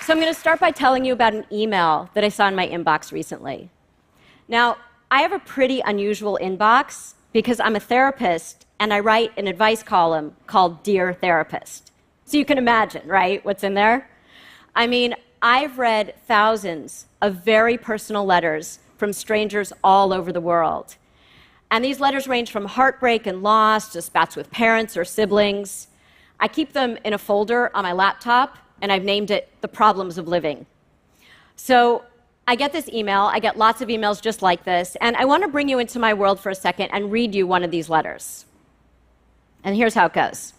So I'm going to start by telling you about an email that I saw in my inbox recently. Now, I have a pretty unusual inbox because I'm a therapist and I write an advice column called Dear Therapist. So you can imagine, right, what's in there? I mean, I've read thousands of very personal letters from strangers all over the world. And these letters range from heartbreak and loss to spats with parents or siblings. I keep them in a folder on my laptop, and I've named it The Problems of Living. So I get this email, I get lots of emails just like this, and I want to bring you into my world for a second and read you one of these letters. And here's how it goes.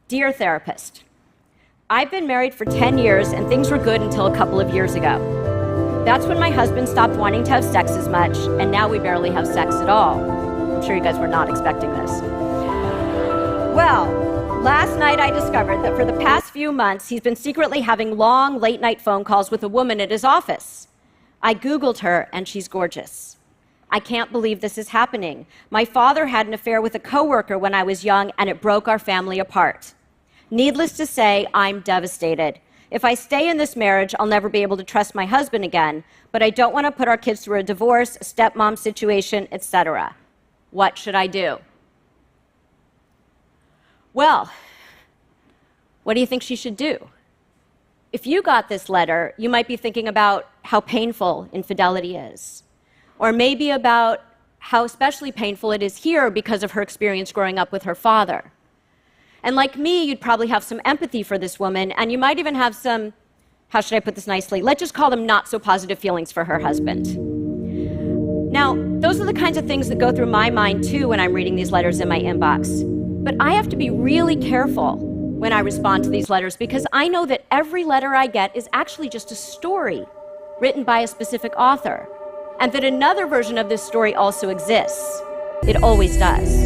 Dear Therapist, I've been married for 10 years and things were good until a couple of years ago. That's when my husband stopped wanting to have sex as much, and now we barely have sex at all. I'm sure you guys were not expecting this. Well, last night I discovered that for the past few months, he's been secretly having long, late-night phone calls with a woman at his office. I Googled her, and she's gorgeous. I can't believe this is happening. My father had an affair with a coworker when I was young, and it broke our family apart. Needless to say, I'm devastated. If I stay in this marriage, I'll never be able to trust my husband again, but I don't want to put our kids through a divorce, a stepmom situation, etc. What should I do? Well, what do you think she should do? If you got this letter, you might be thinking about how painful infidelity is, or maybe about how especially painful it is here because of her experience growing up with her father. And like me, you'd probably have some empathy for this woman, and you might even have some, how should I put this nicely? Let's just call them not so positive feelings for her husband. Now, those are the kinds of things that go through my mind too when I'm reading these letters in my inbox. But I have to be really careful when I respond to these letters because I know that every letter I get is actually just a story written by a specific author, and that another version of this story also exists. It always does.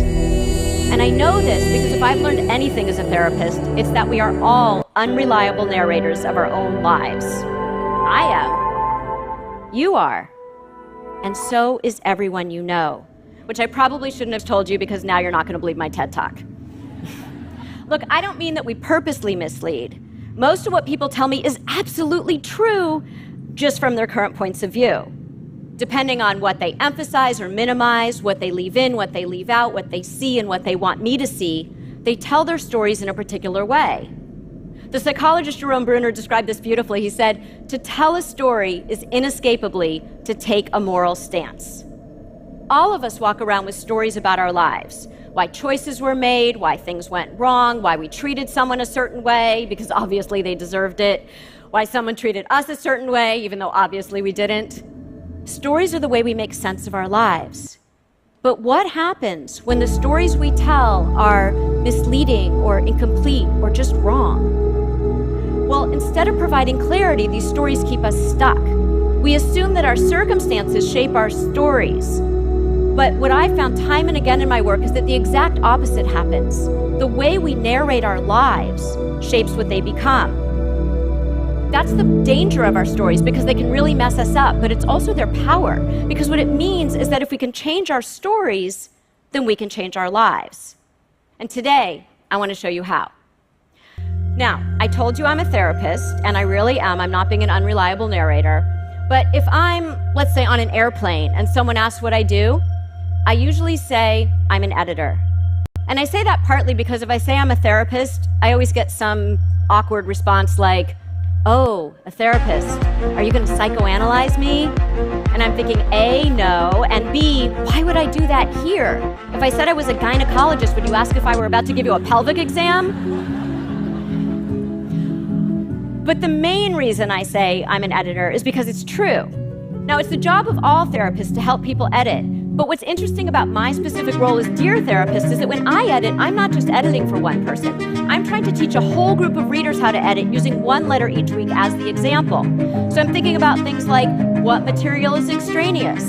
And I know this because if I've learned anything as a therapist, it's that we are all unreliable narrators of our own lives. I am. You are. And so is everyone you know, which I probably shouldn't have told you because now you're not going to believe my TED Talk. Look, I don't mean that we purposely mislead. Most of what people tell me is absolutely true just from their current points of view. Depending on what they emphasize or minimize, what they leave in, what they leave out, what they see and what they want me to see, they tell their stories in a particular way. The psychologist Jerome Bruner described this beautifully. He said, to tell a story is inescapably to take a moral stance. All of us walk around with stories about our lives. Why choices were made, why things went wrong, why we treated someone a certain way, because obviously they deserved it, why someone treated us a certain way, even though obviously we didn't. Stories are the way we make sense of our lives. But what happens when the stories we tell are misleading or incomplete or just wrong? Well, instead of providing clarity, these stories keep us stuck. We assume that our circumstances shape our stories. But what I've found time and again in my work is that the exact opposite happens. The way we narrate our lives shapes what they become. That's the danger of our stories because they can really mess us up, but it's also their power because what it means is that if we can change our stories, then we can change our lives. And today, I want to show you how. Now, I told you I'm a therapist, and I really am. I'm not being an unreliable narrator. But if I'm, let's say, on an airplane and someone asks what I do, I usually say I'm an editor. And I say that partly because if I say I'm a therapist, I always get some awkward response like, oh, a therapist, are you going to psychoanalyze me? And I'm thinking, A, no, and B, why would I do that here? If I said I was a gynecologist, would you ask if I were about to give you a pelvic exam? But the main reason I say I'm an editor is because it's true. Now, it's the job of all therapists to help people edit. But what's interesting about my specific role as Dear Therapist is that when I edit, I'm not just editing for one person. I'm trying to teach a whole group of readers how to edit using one letter each week as the example. So I'm thinking about things like, what material is extraneous?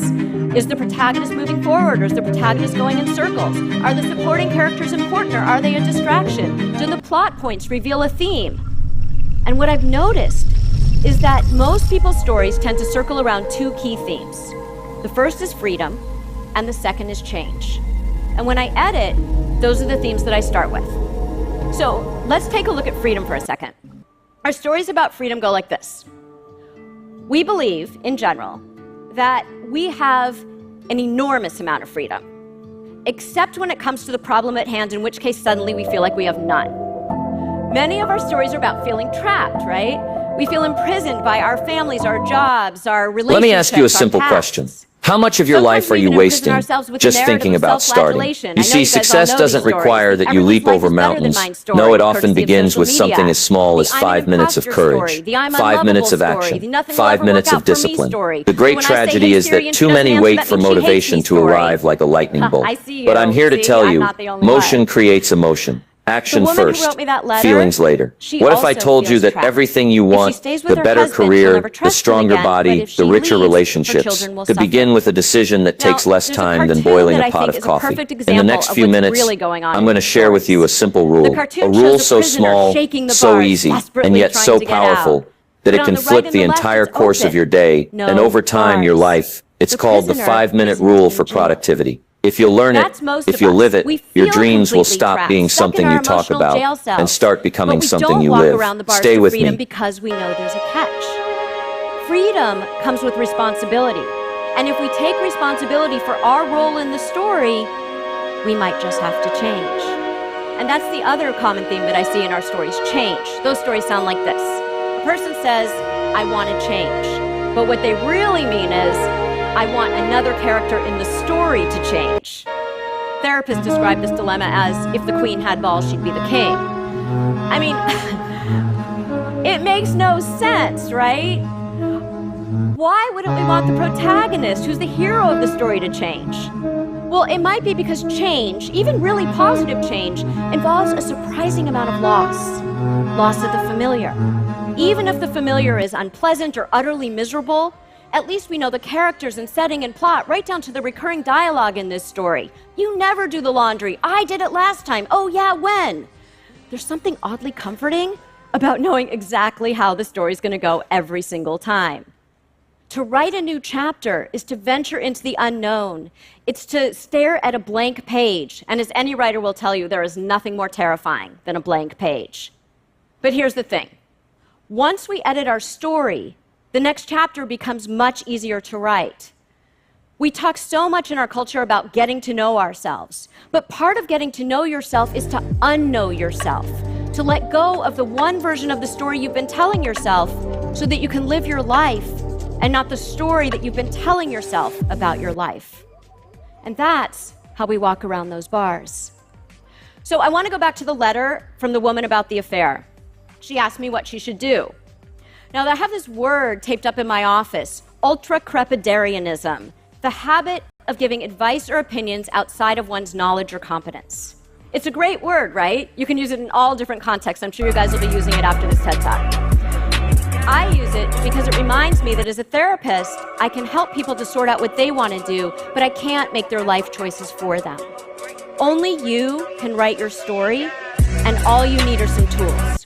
Is the protagonist moving forward, or is the protagonist going in circles? Are the supporting characters important, or are they a distraction? Do the plot points reveal a theme? And what I've noticed is that most people's stories tend to circle around two key themes. The first is freedom, and the second is change. And when I edit, those are the themes that I start with. So let's take a look at freedom for a second. Our stories about freedom go like this. We believe, in general, that we have an enormous amount of freedom, except when it comes to the problem at hand, in which case suddenly we feel like we have none. Many of our stories are about feeling trapped, right? We feel imprisoned by our families, our jobs, our relationships. Let me ask you a simple question. How much of your life are you wasting just thinking about starting? You see, success doesn't require that you leap over mountains. No, it often begins with something as small as 5 minutes of courage, 5 minutes of action, 5 minutes of discipline. The great tragedy is that too many wait for motivation to arrive like a lightning bolt. But I'm here to tell you, motion creates emotion. Action first, feelings later. What if I told you that everything you want, the better career, the stronger body, the richer relationships, could begin with a decision that takes less time than boiling a pot of coffee? In the next few minutes, I'm going to share with you a simple rule. A rule so small, so easy, and yet so powerful that it can flip the entire course of your day and over time your life. It's called the 5-minute rule for productivity. If you'll learn it, if you'll live it, your dreams will stop being something you talk about and start becoming something you live. Stay with me. Because we know there's a catch. Freedom comes with responsibility. And if we take responsibility for our role in the story, we might just have to change. And that's the other common theme that I see in our stories, change. Those stories sound like this. A person says, I want to change. But what they really mean is, I want another character in the story to change. Therapists describe this dilemma as, if the queen had balls, she'd be the king. I mean, it makes no sense, right? Why wouldn't we want the protagonist, who's the hero of the story, to change? Well, it might be because change, even really positive change, involves a surprising amount of loss. Loss of the familiar. Even if the familiar is unpleasant or utterly miserable, at least we know the characters and setting and plot, right down to the recurring dialogue in this story. You never do the laundry. I did it last time. Oh yeah, when? There's something oddly comforting about knowing exactly how the story's going to go every single time. To write a new chapter is to venture into the unknown. It's to stare at a blank page. And as any writer will tell you, there is nothing more terrifying than a blank page. But here's the thing. Once we edit our story, the next chapter becomes much easier to write. We talk so much in our culture about getting to know ourselves, but part of getting to know yourself is to unknow yourself, to let go of the one version of the story you've been telling yourself so that you can live your life and not the story that you've been telling yourself about your life. And that's how we walk around those bars. So I want to go back to the letter from the woman about the affair. She asked me what she should do. Now, I have this word taped up in my office, ultra-crepidarianism, the habit of giving advice or opinions outside of one's knowledge or competence. It's a great word, right? You can use it in all different contexts. I'm sure you guys will be using it after this TED Talk. I use it because it reminds me that as a therapist, I can help people to sort out what they want to do, but I can't make their life choices for them. Only you can write your story, and all you need are some tools.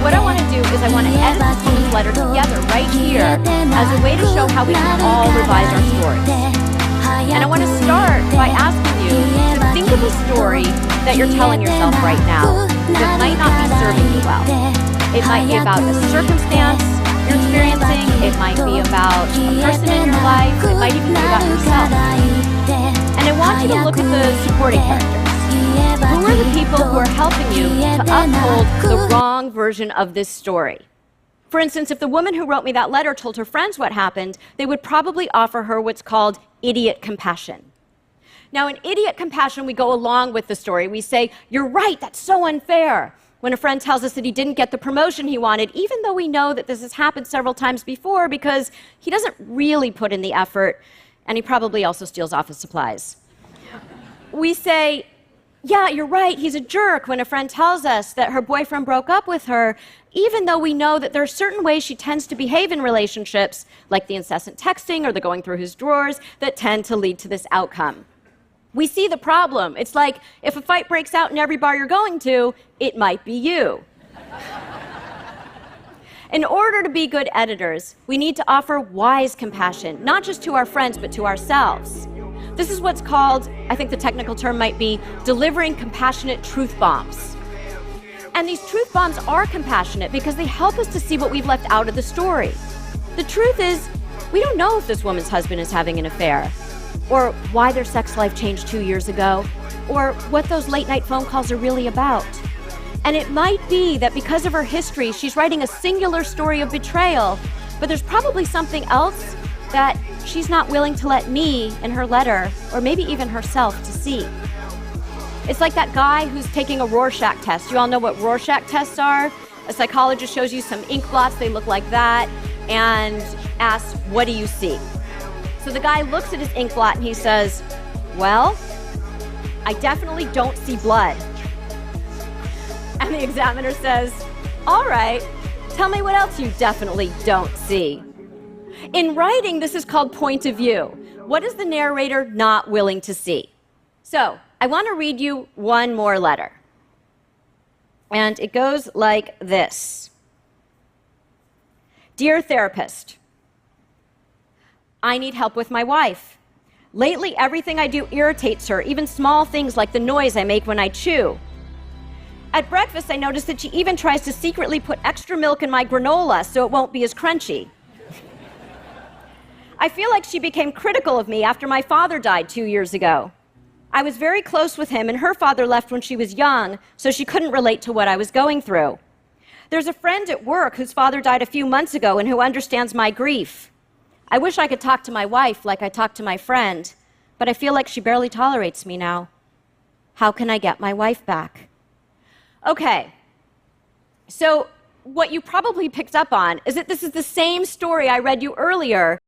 What I want to do is I want to edit this woman's letter together right here as a way to show how we can all revise our stories. And I want to start by asking you to think of a story that you're telling yourself right now that might not be serving you well. It might be about a circumstance you're experiencing. It might be about a person in your life. It might even be about yourself. And I want you to look at the supporting characters. Who are the people who are helping you to uphold the wrong version of this story? For instance, if the woman who wrote me that letter told her friends what happened, they would probably offer her what's called idiot compassion. Now, in idiot compassion, we go along with the story. We say, you're right, that's so unfair. When a friend tells us that he didn't get the promotion he wanted, even though we know that this has happened several times before because he doesn't really put in the effort, and he probably also steals office supplies. We say, yeah, you're right, he's a jerk, when a friend tells us that her boyfriend broke up with her, even though we know that there are certain ways she tends to behave in relationships, like the incessant texting or the going through his drawers, that tend to lead to this outcome. We see the problem. It's like, if a fight breaks out in every bar you're going to, it might be you. In order to be good editors, we need to offer wise compassion, not just to our friends, but to ourselves. This is what's called, I think the technical term might be, delivering compassionate truth bombs. And these truth bombs are compassionate because they help us to see what we've left out of the story. The truth is, we don't know if this woman's husband is having an affair, or why their sex life changed 2 years ago, or what those late-night phone calls are really about. And it might be that because of her history, she's writing a singular story of betrayal, but there's probably something else that she's not willing to let me in her letter, or maybe even herself, to see. It's like that guy who's taking a Rorschach test. You all know what Rorschach tests are? A psychologist shows you some ink blots, they look like that, and asks, what do you see? So the guy looks at his ink blot and he says, well, I definitely don't see blood. And the examiner says, all right, tell me what else you definitely don't see. In writing, this is called point of view. What is the narrator not willing to see? So I want to read you one more letter. And it goes like this. Dear therapist, I need help with my wife. Lately, everything I do irritates her, even small things like the noise I make when I chew. At breakfast, I notice that she even tries to secretly put extra milk in my granola so it won't be as crunchy. I feel like she became critical of me after my father died 2 years ago. I was very close with him, and her father left when she was young, so she couldn't relate to what I was going through. There's a friend at work whose father died a few months ago and who understands my grief. I wish I could talk to my wife like I talk to my friend, but I feel like she barely tolerates me now. How can I get my wife back? Okay, so what you probably picked up on is that this is the same story I read you earlier,